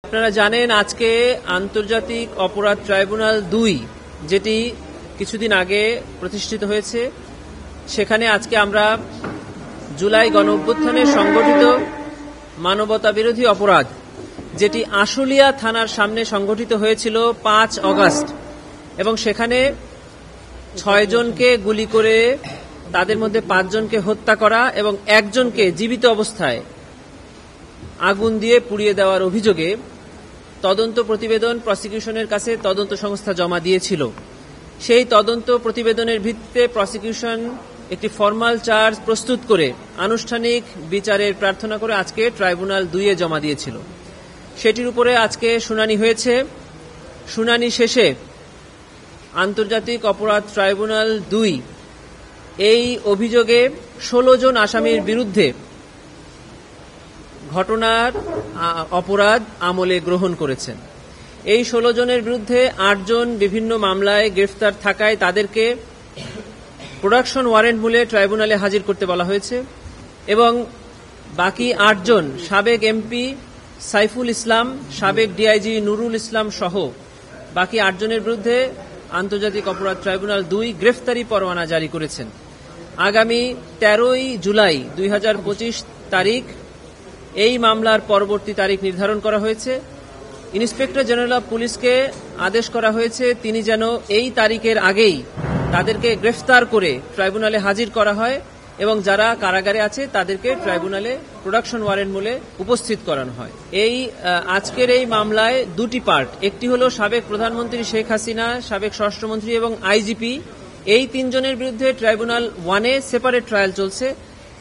আপনারা জানেন আজকে আন্তর্জাতিক অপরাধ ট্রাইব্যুনাল ২ যেটি কিছুদিন আগে প্রতিষ্ঠিত হয়েছে, সেখানে আজকে আমরা জুলাই গণঅভ্যুত্থানে সংগঠিত মানবতা বিরোধী অপরাধ যেটি আশুলিয়া থানার সামনে সংগঠিত হয়েছিল ৫ অগাস্ট এবং সেখানে ৬ জনকে গুলি করে তাদের মধ্যে ৫ জনকে হত্যা করা এবং একজনকে জীবিত অবস্থায় আগুন দিয়ে পুড়িয়ে দেওয়ার অভিযোগে তদন্ত প্রতিবেদন প্রসিকিউশনের কাছে তদন্ত সংস্থা জমা দিয়েছিল। সেই তদন্ত প্রতিবেদনের ভিত্তিতে প্রসিকিউশন একটি ফরমাল চার্জ প্রস্তুত করে আনুষ্ঠানিক বিচারের প্রার্থনা করে আজকে ট্রাইব্যুনাল ২-এ জমা দিয়েছিল। সেটির উপরে আজকে শুনানি হয়েছে। শুনানি শেষে আন্তর্জাতিক অপরাধ ট্রাইব্যুনাল ২ এই অভিযোগে ১৬ জন আসামির বিরুদ্ধে ঘটনার অপরাধ আমলে গ্রহণ করেছেন। এই ১৬ জনের বিরুদ্ধে ৮ জন বিভিন্ন মামলায় গ্রেফতার থাকায় তাদেরকে প্রোডাকশন ওয়ারেন্ট মূলে ট্রাইব্যুনালে হাজির করতে বলা হয়েছে এবং বাকি ৮ জন সাবেক এমপি সাইফুল ইসলাম, সাবেক ডিআইজি নুরুল ইসলাম সহ বাকি ৮ জনের বিরুদ্ধে আন্তর্জাতিক অপরাধ ট্রাইব্যুনাল ২ গ্রেফতারি পরোয়ানা জারি করেছেন। আগামী ১৩ই জুলাই ২০২৫ তারিখ এই মামলার পরবর্তী তারিখ নির্ধারণ করা হয়েছে। ইন্সপেক্টর জেনারেল অব পুলিশকে আদেশ করা হয়েছে তিনি যেন এই তারিখের আগেই তাদেরকে গ্রেফতার করে ট্রাইব্যুনালে হাজির করা হয় এবং যারা কারাগারে আছে তাদেরকে ট্রাইব্যুনালে প্রোডাকশন ওয়ারেন্ট মূলে উপস্থিত করানো হয়। এই আজকের এই মামলায় দুটি পার্ট, একটি হলো সাবেক প্রধানমন্ত্রী শেখ হাসিনা, সাবেক স্বরাষ্ট্রমন্ত্রী এবং আইজিপি, এই ৩ জনের বিরুদ্ধে ট্রাইব্যুনাল 1-এ সেপারেট ট্রায়াল চলছে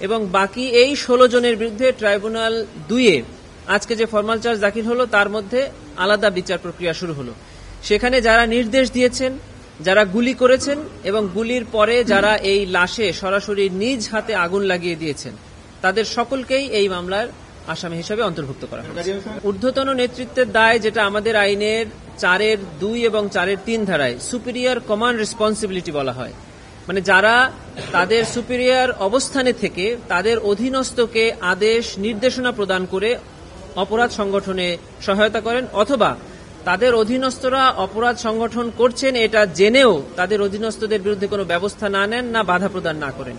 এবং বাকি এই ১৬ জনের বিরুদ্ধে ট্রাইব্যুনাল ২-এ আজকে যে ফরমাল চার্জ দাখিল হলো তার মধ্যে আলাদা বিচার প্রক্রিয়া শুরু হলো। সেখানে যারা নির্দেশ দিয়েছেন, যারা গুলি করেছেন এবং গুলির পরে যারা এই লাশে সরাসরি নিজ হাতে আগুন লাগিয়ে দিয়েছেন তাদের সকলকেই এই মামলার আসামি হিসেবে অন্তর্ভুক্ত করা হয়েছে। ঊর্ধ্বতন নেতৃত্বের দায়, যেটা আমাদের আইনের ৪-২ এবং ৪-৩ ধারায় সুপিরিয়র কমান্ড রেসপন্সিবিলিটি বলা হয়, মানে যারা তাদের সুপিরিয়র অবস্থানে থেকে তাদের অধীনস্থকে আদেশ নির্দেশনা প্রদান করে অপরাধ সংগঠনে সহায়তা করেন অথবা তাদের অধীনস্থরা অপরাধ সংগঠন করছেন এটা জেনেও তাদের অধীনস্থদের বিরুদ্ধে কোনো ব্যবস্থা না নেন, না বাধা প্রদান না করেন,